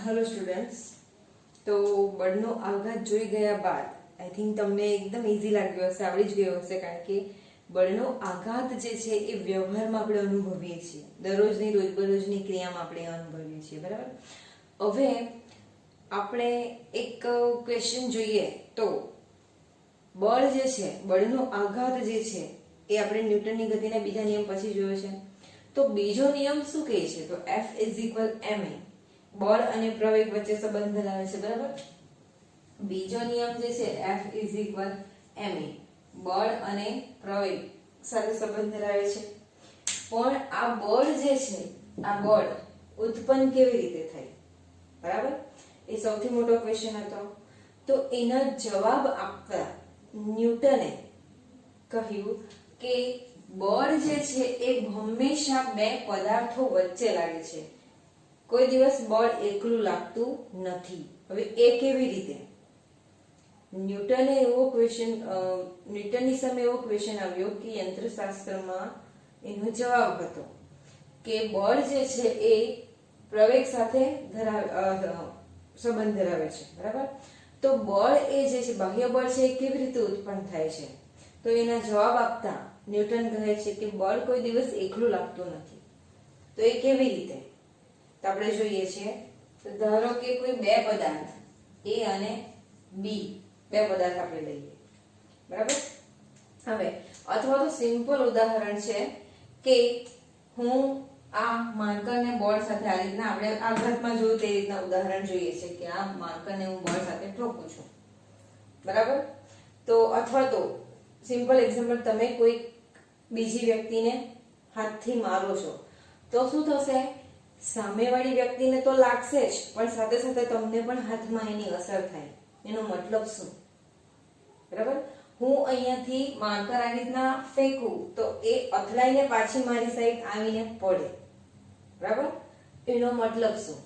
Hello students, તો બળનો આઘાત જોઈ ગયા બાદ આઈ થિંક તમને એકદમ ઈઝી લાગ્યો હશે, આવડી જ ગયો હશે, કારણ કે બળનો આઘાત જે છે એ વ્યવહારમાં આપણે અનુભવીએ છીએ, દરરોજની રોજબરોજની ક્રિયામાં આપણે અનુભવીએ છીએ, બરાબર. હવે આપણે એક ક્વેશ્ચન જોઈએ તો બળ જે છે, બળનો આઘાત જે છે એ આપણે ન્યૂટનની ગતિના બીજા નિયમ પછી જોયો છે. તો બીજો નિયમ શું કહે છે? તો F = ma, બળ અને પ્રવેગ વચ્ચે સંબંધ ધરાવે છે, બરાબર. બીજો નિયમ જે છે F = ma, બળ અને પ્રવેગ સાથે સંબંધ ધરાવે છે. પણ આ બળ જે છે, આ બળ ઉત્પન્ન કેવી રીતે થાય, બરાબર, એ સૌથી મોટો ક્વેશ્ચન હતો. તો એના જવાબ આપતા ન્યૂટને કહ્યું કે બળ જે છે એ હંમેશા બે પદાર્થો વચ્ચે લાગે છે, કોઈ દિવસ બળ એકલું લાગતું નથી. હવે એ કેવી રીતે? ન્યૂટનની સામે એવો ક્વેશ્ચન આવ્યો કે યંત્રશાસ્ત્રમાં એનો જવાબ હતો કે બળ જે છે એ પ્રવેગ સાથે સંબંધ ધરાવે છે, બરાબર. તો બળ એ જે છે, બાહ્ય બળ છે, એ કેવી રીતે ઉત્પન્ન થાય છે? તો એના જવાબ આપતા ન્યૂટન કહે છે કે બળ કોઈ દિવસ એકલું લાગતું નથી. તો એ કેવી રીતે? તો આપણે જોઈએ છીએ. તો ધારો કે કોઈ બે પદાર્થ A અને B, બે પદાર્થ આપણે લઈએ, બરાબર. હવે અથવા તો સિમ્પલ ઉદાહરણ છે કે હું આ માર્કરને બોર્ડ સાથે આ રીતના આપણે આઘાતમાં જોયું તે રીતના ઉદાહરણ જોઈએ છે કે આ માર્કરને હું બોર્ડ સાથે ઠોકું છું, બરાબર. તો અથવા તો સિમ્પલ એક્ઝામ્પલ, તમે કોઈ બીજી વ્યક્તિને હાથથી મારો છો તો શું થશે? સામેવાળી વ્યક્તિને તો લાગશે જ, પણ સાથે સાથે તમને પણ હાથમાં એની અસર થાય. એનો મતલબ શું? બરાબર. હું અહીંયાથી માર્કર આ રીતના ફેંકું તો એ અથડાઈને પાછી મારી સાઈડ આવીને પડે, બરાબર. એનો મતલબ શું?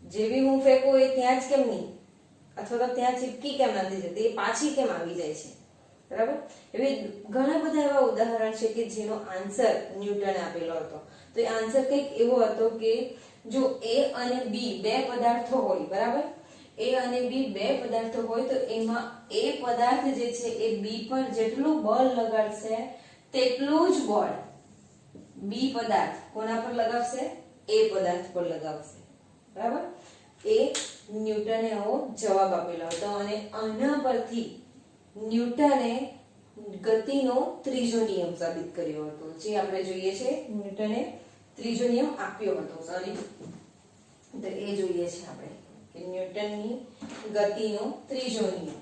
જેવી હું ફેંકું એ ત્યાં જ કેમ નહીં, અથવા તો ત્યાં ચીપકી કેમ નથી જતી, એ પાછી કેમ આવી જાય છે, બરાબર. એવી ઘણા બધા એવા ઉદાહરણ છે કે જેનો આન્સર ન્યૂટને આપેલો હતો. તો એ આન્સર કંઈક એવો હતો કે જો A અને B બે પદાર્થો હોય, બરાબર, A અને B બે પદાર્થો હોય તો એમાં A પદાર્થ જે છે એ B પર જેટલું બળ લગાડશે તેટલું જ બળ B પદાર્થ કોના પર લગાવશે? A પદાર્થ પર લગાવશે, બરાબર. એ ન્યૂટને આવો જવાબ આપેલો હતો અને આના પરથી ન્યૂટને ગતિનો ત્રીજો નિયમ સાબિત કર્યો હતો, જે આપણે જોઈએ છે. ન્યૂટને ત્રીજો નિયમ આપ્યો હતો, સોરી, તો એ જોઈએ છે આપણે કે ન્યૂટનની ગતિનો ત્રીજો નિયમ.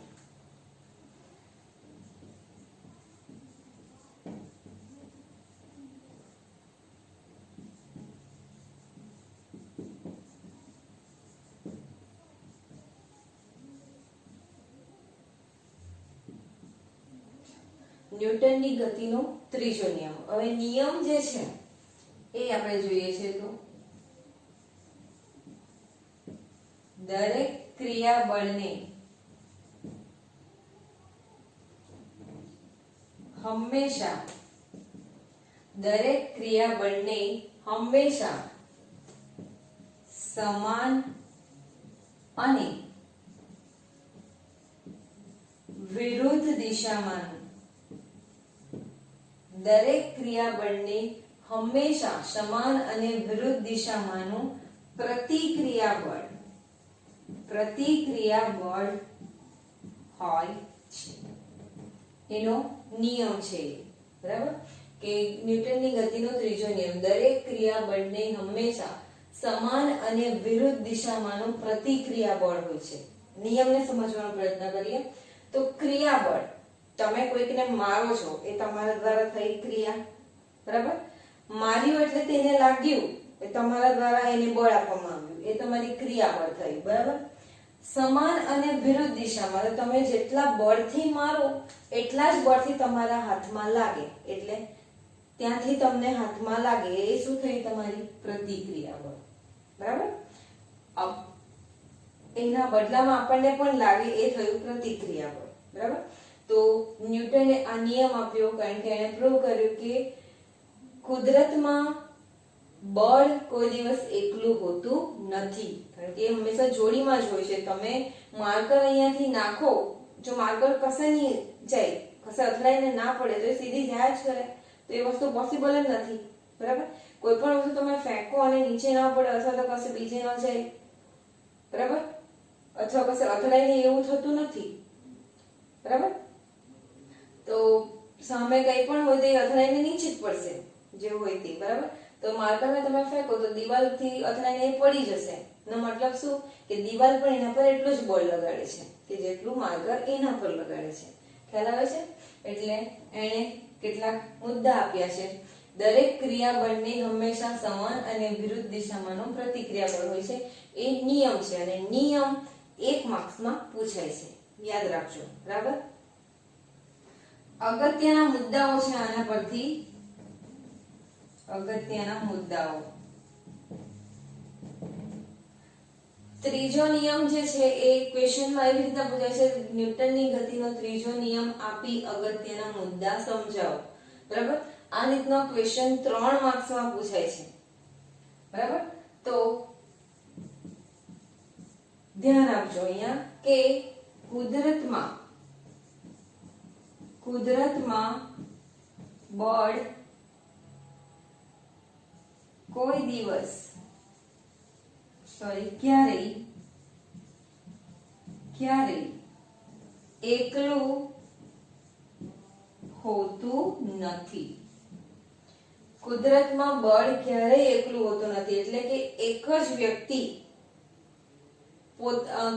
ન્યૂટનની ગતિનો ત્રીજો નિયમ. હવે નિયમ જે છે એ આપણે જોઈએ છે. તો દરેક ક્રિયાબળને હંમેશા સમાન અને વિરુદ્ધ દિશામાં, દરેક ક્રિયાબળને હંમેશા સમાન અને વિરુદ્ધ દિશામાંનું પ્રતિક્રિયાબળ હોય છે. એનો નિયમ છે, બરાબર. કે ન્યૂટનની ગતિનો ત્રીજો નિયમ, દરેક ક્રિયાબળને હંમેશા સમાન અને વિરુદ્ધ દિશામાંનું પ્રતિક્રિયાબળ હોય છે. નિયમને સમજવાનો પ્રયત્ન કરીએ. તો ક્રિયાબળ, તમે કોઈકને મારો છો, એ તમારા દ્વારા થઈ ક્રિયા, બરાબર. માર્યું એટલે તેને લાગ્યું, એ તમારા દ્વારા એને બળ આપવામાં આવ્યું, એ તમારી ક્રિયાબળ થઈ, બરાબર. સમાન અને વિરુદ્ધ દિશામાં, તો તમે જેટલા બળથી મારો એટલા જ બળથી તમારા હાથમાં લાગે, એટલે ત્યાંથી તમને હાથમાં લાગે, એ શું થઈ? તમારી પ્રતિક્રિયાબળ, બરાબર. એના બદલામાં આપણને પણ લાગે, એ થયું પ્રતિક્રિયાબળ, બરાબર. તો ન્યૂટને આ નિયમ આપ્યો કારણ કે એણે પ્રૂવ કર્યું કે કુદરતમાં બળ કોઈ દિવસ એકલું હોતું નથી, કારણ કે એ હંમેશા જોડીમાં જ હોય છે. તમે માર્કર અહીંયાથી નાખો, જો માર્કર કશે નહીં જાય, કશે અથડાઈને ના પડે તો એ સીધી જાય જ કરે, તો એ વસ્તુ પોસિબલ જ નથી. બરાબર, કોઈ પણ વસ્તુ તમે ફેંકો અને નીચે ના પડે અથવા તો કશે બીજે ન જાય, બરાબર, અથવા કશે અથડાઈને એવું થતું નથી. બરાબર, તો સામે કંઈ પણ હોય તો એ અથડાઈને નીચે જ પડશે જે હોય તે. બરાબર, તો માર્કરને તમે ફેંકો તો દિવાલથી અથડાઈને એ પડી જશે. એનો મતલબ શું કે દિવાલ પણ એના પર એટલું જ બળ લગાડે છે કે જેટલું માર્કર એના પર લગાડે છે. ખ્યાલ આવે છે? એટલે એણે કેટલાક મુદ્દા આપ્યા છે. દરેક ક્રિયાબળને હંમેશા સમાન અને વિરુદ્ધ દિશામાંનો પ્રતિક્રિયા બળ હોય છે. એ નિયમ છે અને નિયમ 1 માર્ક્સમાં પૂછાય છે, યાદ રાખજો. બરાબર, અગત્યના મુદ્દાઓ છે આના પરથી. અગત્યના મુદ્દાઓ, ત્રીજો નિયમ જે છે એ ક્વેશ્ચનમાં એવી રીતના પૂછાય છે, ન્યૂટનની ગતિનો ત્રીજો નિયમ આપી અગત્યના મુદ્દા સમજાવો. બરાબર, આ રીતનો ક્વેશ્ચન 3 માર્ક્સમાં પૂછાય છે. બરાબર, તો ધ્યાન આપજો અહીંયા કે કુદરતમાં બળ કોઈ દિવસ ક્યારેય એકલું હોતું નથી. કુદરતમાં બળ ક્યારેય એકલું હોતું નથી, એટલે કે એક જ વ્યક્તિ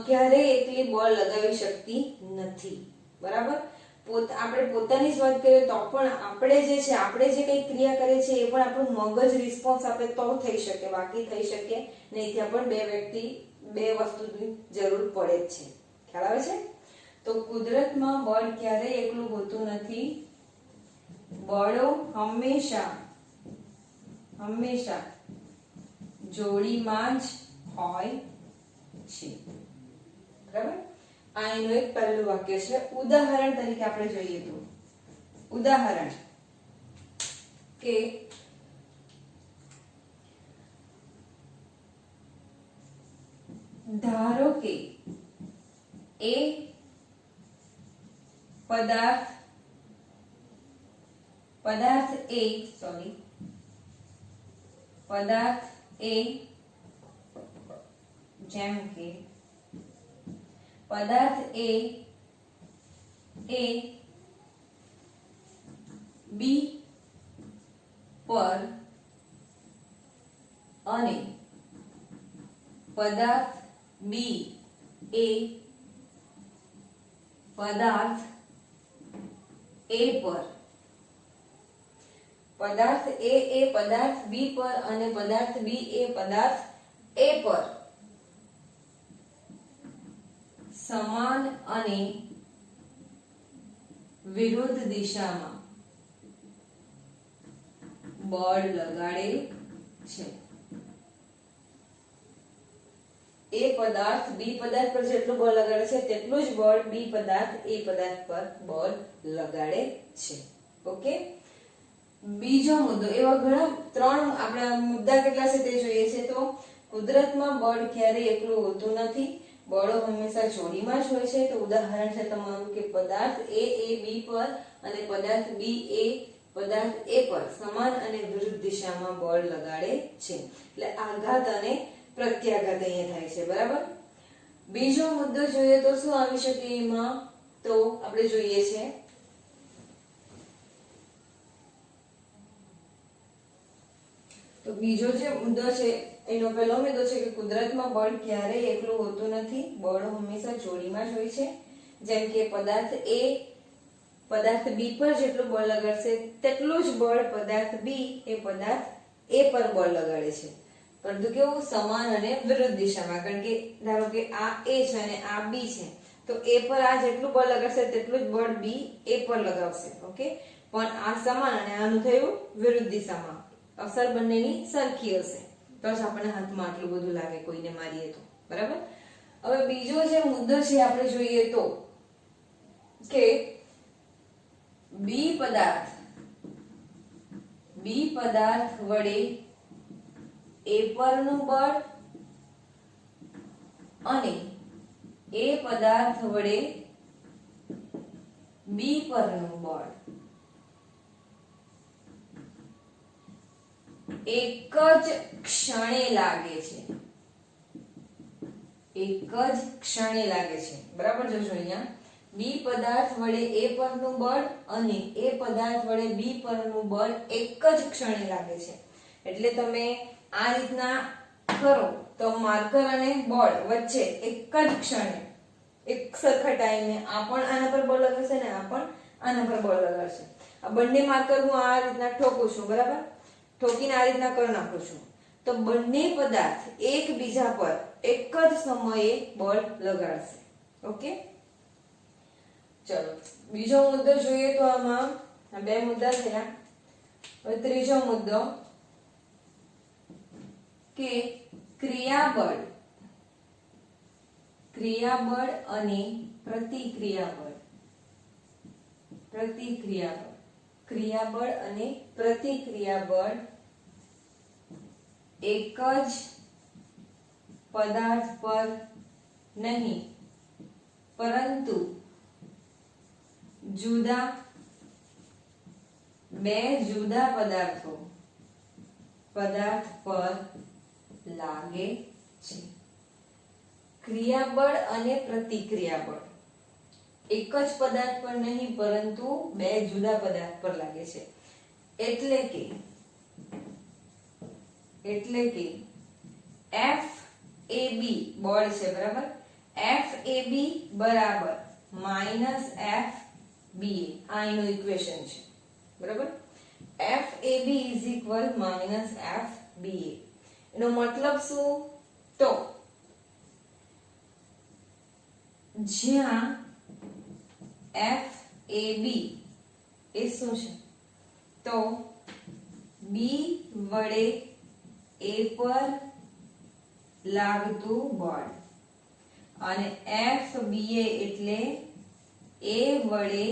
ક્યારેય એકલી બળ લગાવી શકતી નથી. બરાબર, આપણે પોતાની જ વાત કરીએ તો પણ આપણે જે છે, આપણે જે કઈ ક્રિયા કરે છે એ પણ આપણું મગજ રિસ્પોન્સ આપે તો થઈ શકે, બાકી થઈ શકે નહીં. ત્યાં પણ બે વસ્તુની જરૂર પડે જ છે. ખ્યાલ આવે છે? તો કુદરતમાં બળ ક્યારેય એકલું હોતું નથી. બળો હંમેશા જોડીમાં જ હોય છે. બરાબર, આ એનું એક પહેલું વાક્ય છે. ઉદાહરણ તરીકે આપણે જોઈએ તો, ઉદાહરણ કે ધારો કે એ પદાર્થ એ જેમ કે પદાર્થ એ બી પર અને પદાર્થ બી એ પદાર્થ એ પર, પદાર્થ એ પદાર્થ બી પર અને પદાર્થ બી એ પદાર્થ એ પર સમાન અને વિરુદ્ધ દિશામાં બળ લગાડે છે. એ પદાર્થ બી પદાર્થ પર જેટલું બળ લગાડે છે તેટલું જ બળ બી પદાર્થ એ પદાર્થ પર બળ લગાડે છે. ઓકે, બીજો મુદ્દો, એવા ઘણા 3 આપણે મુદ્દા કેટલા છે તે જોઈએ છે. તો કુદરતમાં બળ ક્યારેય એકલું હોતું નથી, બળો હંમેશા જોડીમાં જ હોય છે. તો ઉદાહરણ છે તમારું કે પદાર્થ એ બી પર અને પદાર્થ બી એ પદાર્થ એ પર સમાન અને વિરુદ્ધ દિશામાં બળ લગાડે છે. એટલે આઘાત અને પ્રત્યાઘાત અહીંયા થાય છે. બરાબર, બીજો મુદ્દો જોઈએ તો શું આવી શકે એમાં? તો આપણે જોઈએ છે તો બીજો જે મુદ્દો છે એનો પહેલો મુદ્દો છે કે કુદરતમાં બળ ક્યારેય એકલું હોતું નથી, બળો હંમેશા જોડીમાં જ હોય છે. જેમ કે પદાર્થ એ પદાર્થ બી પર જેટલું બળ લગાડશે તેટલું જ બળ પદાર્થ બી એ પદાર્થ એ પર બળ લગાડે છે, પરંતુ કેવું? સમાન અને વિરુદ્ધ દિશામાં. કારણ કે ધારો કે આ એ છે અને આ બી છે, તો એ પર આ જેટલું બળ લગાડશે તેટલું જ બળ બી એ પર લગાવશે. ઓકે, પણ આ સમાન અને આનું થયું વિરુદ્ધ દિશામાં. અસર બંનેની સરખી હશે તો જ આપણને હાથમાં આટલું બધું લાગે કોઈને મારીએ તો. બરાબર, હવે બીજો જે મુદ્દો છે આપણે જોઈએ તો કે બી પદાર્થ વડે એ પરનું બળ અને એ પદાર્થ વડે બી પરનું બળ એક જ ક્ષણે લાગે છે, એક જ ક્ષણે લાગે છે, બરાબર. જોજો અહીંયા બી પદાર્થ વડે એ પરનું બળ અને એ પદાર્થ વડે બી પરનું બળ એક જ ક્ષણે લાગે છે. એટલે તમે આ રીતના કરો તો માર્કર અને બળ વચ્ચે એક જ ક્ષણે એક સરખા ટાઈમે આ પણ આના પર બળ લગાડશે ને આ પણ આના પર બળ લગાડશે. આ બંને માર્કર હું આ રીતના ઠોકું છું, બરાબર. ઠોકીને આ રીતના કરી નાખું છું તો બંને પદાર્થ એકબીજા પર એક જ સમયે બળ લગાડશે. ઓકે, ચલો બીજો મુદ્દો જોઈએ. તો આમાં બે મુદ્દા થયા. હવે ત્રીજો મુદ્દો કે ક્રિયાબળ અને પ્રતિક્રિયાબળ. ક્રિયાબળ અને પ્રતિક્રિયાબળ એક જ પદાર્થ પર નહીં પરંતુ બે જુદા પદાર્થ પર લાગે છે. ક્રિયાબળ અને પ્રતિક્રિયાબળ એક જ પદાર્થ પર નહીં પરંતુ બે જુદા પદાર્થ પર લાગે છે. એટલે કે FAB બળ છે, બરાબર. FAB બરાબર -FBA આ એનું ઇક્વેશન છે, બરાબર. FAB -FBA એનો મતલબ શું? તો જ્યાં FAB એ શું છે? તો B વડે A પર લાગતું બળ અને FBA એટલે A વડે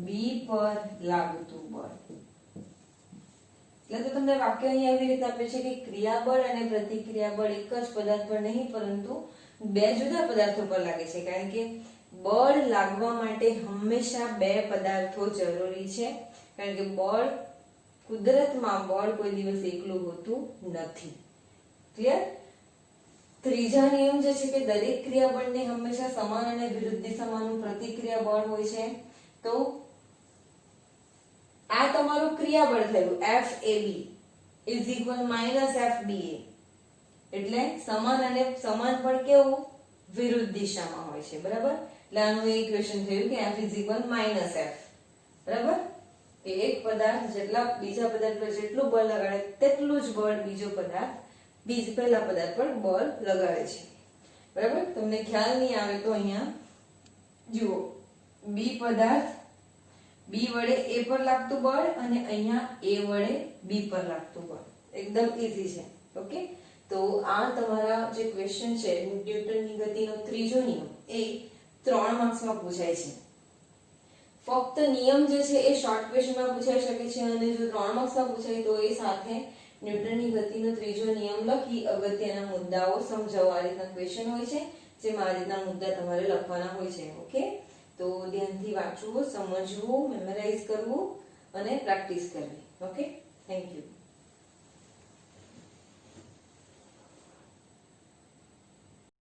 B પર લાગતું બળ. એટલે તો તમને વાક્ય અહીં આવી રીતે આપે છે કે ક્રિયાબળ અને પ્રતિક્રિયાબળ એક જ પદાર્થ પર નહીં પરંતુ બે જુદા પદાર્થો પર લાગે છે. કારણ કે બળ લાગવા માટે હંમેશા બે પદાર્થો જરૂરી છે. કારણ કે બળ કુદરતમાં બળ કોઈ દિવસ એકલું હોતું નથી. ક્લિયર? ત્રીજા નિયમ જે છે કે દરેક ક્રિયાબળને હંમેશા સમાન અને વિરુદ્ધ દિશામાંનું પ્રતિક્રિયા બળ હોય છે. તો આ તમારું ક્રિયાબળ થયું FAB -FBA એટલે સમાન અને સમાન પણ કેવું વિરુદ્ધ દિશામાં હોય છે, બરાબર. એટલે આનું ઇક્વેશન થયું કે F -F, બરાબર. કે એક પદાર્થ જેટલા બીજા પદાર્થ પર જેટલું બળ લગાડે તેટલું જ બળ બીજો પદાર્થ પહેલા પદાર્થ પર બળ લગાડે છે, બરાબર. તમને ખ્યાલ નહીં આવે તો અહીંયા જુઓ બી પદાર્થ B વડે A પર લાગતું બળ અને અહીંયા A વડે B પર લાગતું બળ એકદમ ઈઝી છે. ઓકે, તો આ તમારા જે ક્વેશ્ચન છે ન્યૂટનની ગતિનો ત્રીજો નિયમ એ 3 માર્ક્સમાં પૂછાય છે. ફક્ત નિયમ જે છે એ શોર્ટ ક્વેશ્ચનમાં પૂછાઈ શકે છે અને જો 3 માર્ક્સમાં પૂછાય તો એ સાથે ન્યૂટનની ગતિનો ત્રીજો નિયમ લખી અગત્યના મુદ્દાઓ સમજાવવા આ રીતના ક્વેશ્ચન હોય છે જેમાં આ રીતના મુદ્દા તમારે લખવાના હોય છે. ઓકે, તો ધ્યાનથી વાંચવું, સમજવું, મેમરાઇઝ કરવું અને પ્રેક્ટિસ કરવી. Okay, thank you.